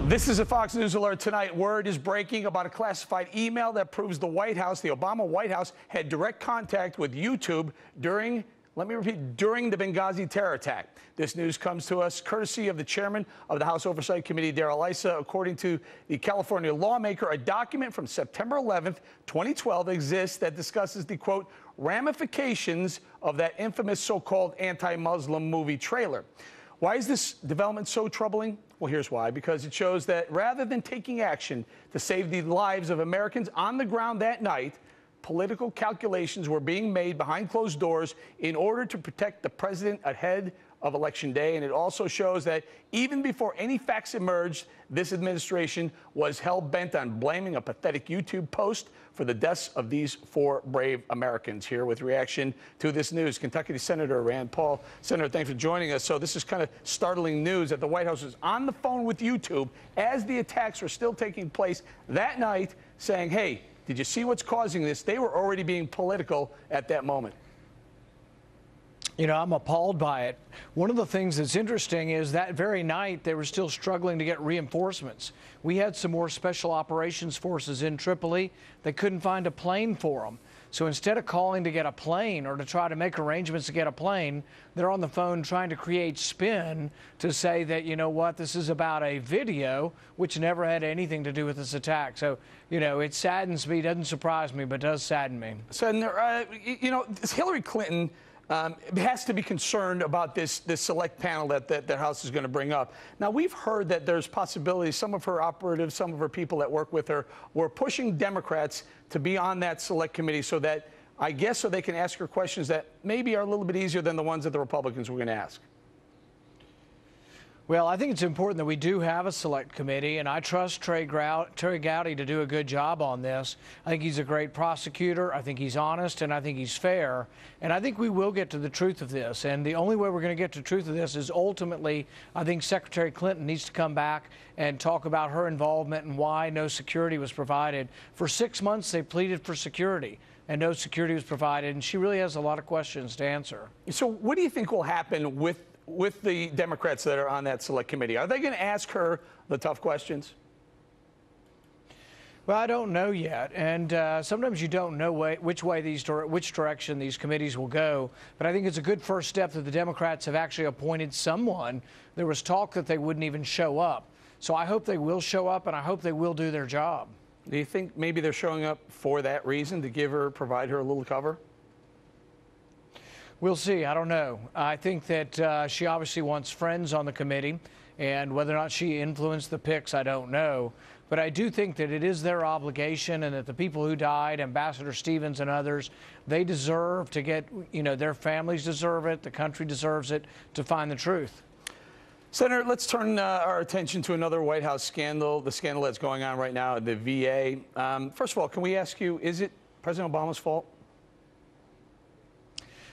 This is a Fox News alert tonight. Word is breaking about a classified email that proves the White House, the Obama White House, had direct contact with YouTube during, let me repeat, during the Benghazi terror attack. This news comes to us courtesy of the chairman of the House Oversight Committee, Darrell Issa. According to the California lawmaker, a document from September 11th, 2012 exists that discusses the, quote, ramifications of that infamous so-called anti-Muslim movie trailer. Why is this development so troubling? Well, here's why. Because it shows that rather than taking action to save the lives of Americans on the ground that night, political calculations were being made behind closed doors in order to protect the president ahead of Election Day. And it also shows that even before any facts emerged, this administration was hell-bent on blaming a pathetic YouTube post for the deaths of these 4 brave Americans. Here with reaction to this news, Kentucky Senator Rand Paul. Senator, thanks for joining us. So this is kind of startling news that the White House was on the phone with YouTube as the attacks were still taking place that night, saying, hey, did you see what's causing this? They were already being political at that moment. You know, I'm appalled by it. One of the things that's interesting is that very night they were still struggling to get reinforcements. We had some more special operations forces in Tripoli. They couldn't find a plane for them. So instead of calling to get a plane or to try to make arrangements to get a plane, they're on the phone trying to create spin to say that, you know what, this is about a video which never had anything to do with this attack. So, you know, it saddens me, doesn't surprise me, but does sadden me. Senator, you know, Hillary Clinton has to be concerned about this select panel that the House is going to bring up. Now, we've heard that there's possibilities, some of her operatives, some of her people that work with her were pushing Democrats to be on that select committee so that, I guess, so they can ask her questions that maybe are a little bit easier than the ones that the Republicans were going to ask. Well, I think it's important that we do have a select committee, and I trust Trey Gowdy to do a good job on this. I think he's a great prosecutor. I think he's honest, and I think he's fair. And I think we will get to the truth of this. And the only way we're going to get to the truth of this is ultimately, I think Secretary Clinton needs to come back and talk about her involvement and why no security was provided. For 6 months, they pleaded for security, and no security was provided. And she really has a lot of questions to answer. So what do you think will happen with the Democrats that are on that select committee? Are they going to ask her the tough questions? Well, I don't know yet, and sometimes you don't know which direction these committees will go. But I think it's a good first step that the Democrats have actually appointed someone. There was talk that they wouldn't even show up, so I hope they will show up, and I hope they will do their job. Do you think maybe they're showing up for that reason, to provide her a little cover? We'll see. I don't know. I think that she obviously wants friends on the committee, and whether or not she influenced the picks, I don't know. But I do think that it is their obligation, and that the people who died, Ambassador Stevens and others, they deserve to get, you know, their families deserve it, the country deserves it, to find the truth. Senator, let's turn our attention to another White House scandal, the scandal that's going on right now at the VA. First of all, can we ask you, is it President Obama's fault?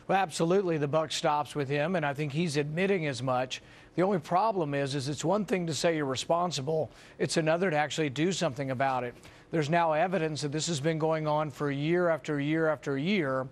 Well, absolutely, the buck stops with him, and I think he's admitting as much. The only problem is it's one thing to say you're responsible. It's another to actually do something about it. There's now evidence that this has been going on for year after year after year.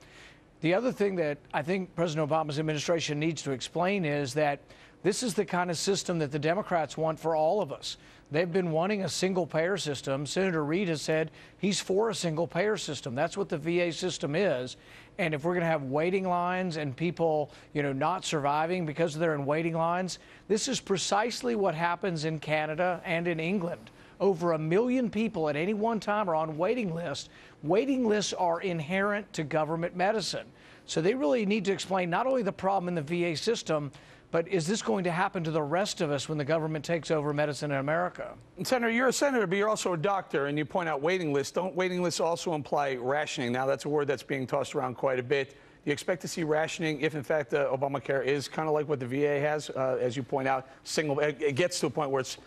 The other thing that I think President Obama's administration needs to explain is that this is the kind of system that the Democrats want for all of us. They've been wanting a single-payer system. Senator Reid has said he's for a single-payer system. That's what the VA system is. And if we're going to have waiting lines and people, you know, not surviving because they're in waiting lines, this is precisely what happens in Canada and in England. Over 1 million people at any one time are on waiting lists. Waiting lists are inherent to government medicine. So they really need to explain not only the problem in the VA system, but is this going to happen to the rest of us when the government takes over medicine in America? And Senator, you're a senator, but you're also a doctor, and you point out waiting lists. Don't waiting lists also imply rationing? Now, that's a word that's being tossed around quite a bit. Do you expect to see rationing if, in fact, Obamacare is kind of like what the VA has, as you point out, it gets to a point where it's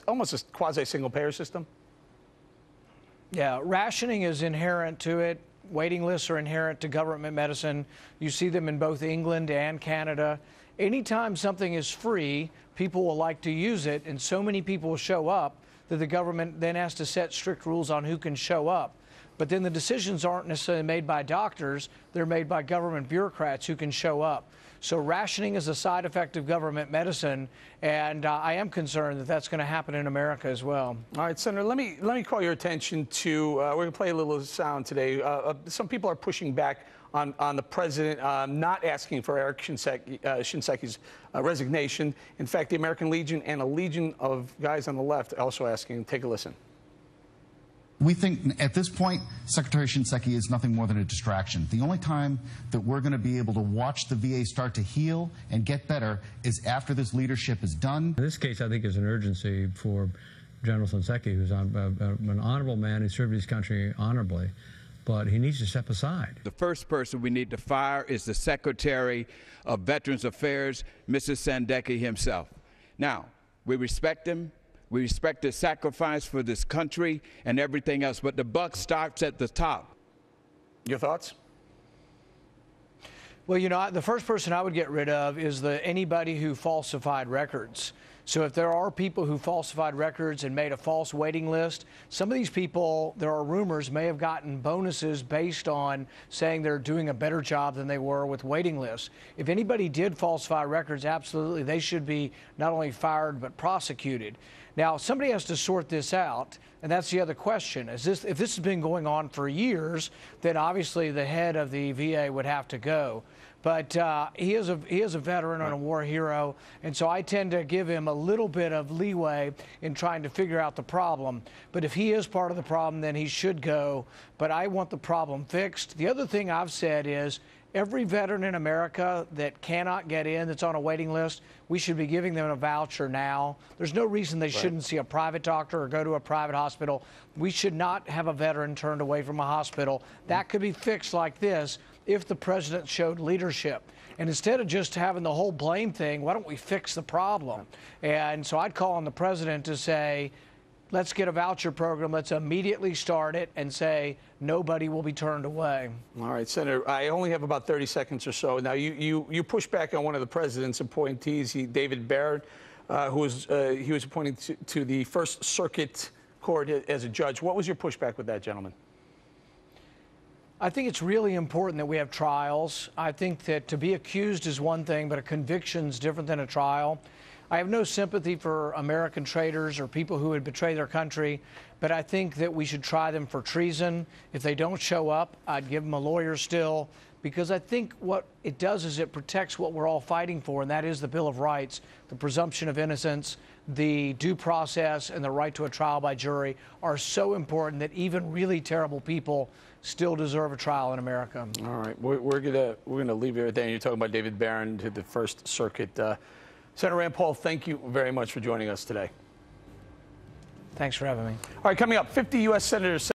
almost a quasi-single-payer system? Yeah, rationing is inherent to it. Waiting lists are inherent to government medicine. You see them in both England and Canada. Anytime something is free, people will like to use it, and so many people will show up that the government then has to set strict rules on who can show up. But then the decisions aren't necessarily made by doctors, they're made by government bureaucrats who can show up. So rationing is a side effect of government medicine, and I am concerned that that's going to happen in America as well. All right, Senator, let me call your attention to, we're going to play a little sound today. Some people are pushing back on the president not asking for Eric Shinseki's resignation. In fact, the American Legion and a legion of guys on the left also asking. Take a listen. We think at this point, Secretary Shinseki is nothing more than a distraction. The only time that we're going to be able to watch the VA start to heal and get better is after this leadership is done. In this case, I think there's an urgency for General Shinseki, who's an honorable man who served his country honorably, but he needs to step aside. The first person we need to fire is the Secretary of Veterans Affairs, Mrs. Sandeki himself. Now, we respect him. We respect his sacrifice for this country and everything else, but the buck starts at the top. Your thoughts? Well, you know, the first person I would get rid of is anybody who falsified records. So if there are people who falsified records and made a false waiting list, some of these people, there are rumors, may have gotten bonuses based on saying they're doing a better job than they were with waiting lists. If anybody did falsify records, absolutely, they should be not only fired but prosecuted. Now, somebody has to sort this out, and that's the other question. If this has been going on for years, then obviously the head of the VA would have to go. But he is a veteran and a war hero, and so I tend to give him a little bit of leeway in trying to figure out the problem. But if he is part of the problem, then he should go. But I want the problem fixed. The other thing I've said is every veteran in America that cannot get in, that's on a waiting list, we should be giving them a voucher now. There's no reason they shouldn't see a private doctor or go to a private hospital. We should not have a veteran turned away from a hospital. That could be fixed like this if the president showed leadership. And instead of just having the whole blame thing, why don't we fix the problem? And so I'd call on the president to say, let's get a voucher program. Let's immediately start it and say nobody will be turned away. All right, Senator, I only have about 30 seconds or so. Now, you push back on one of the president's appointees, David Barrett, he was appointed to the First Circuit Court as a judge. What was your pushback with that, gentleman? I think it's really important that we have trials. I think that to be accused is one thing, but a conviction is different than a trial. I have no sympathy for American traitors or people who would betray their country, but I think that we should try them for treason. If they don't show up, I'd give them a lawyer still, because I think what it does is it protects what we're all fighting for, and that is the Bill of Rights, the presumption of innocence, the due process, and the right to a trial by jury are so important that even really terrible people still deserve a trial in America. All right, we're gonna leave it right there. You're talking about David Barron to the First Circuit. Senator Rand Paul, thank you very much for joining us today. Thanks for having me. All right, coming up, 50 U.S. senators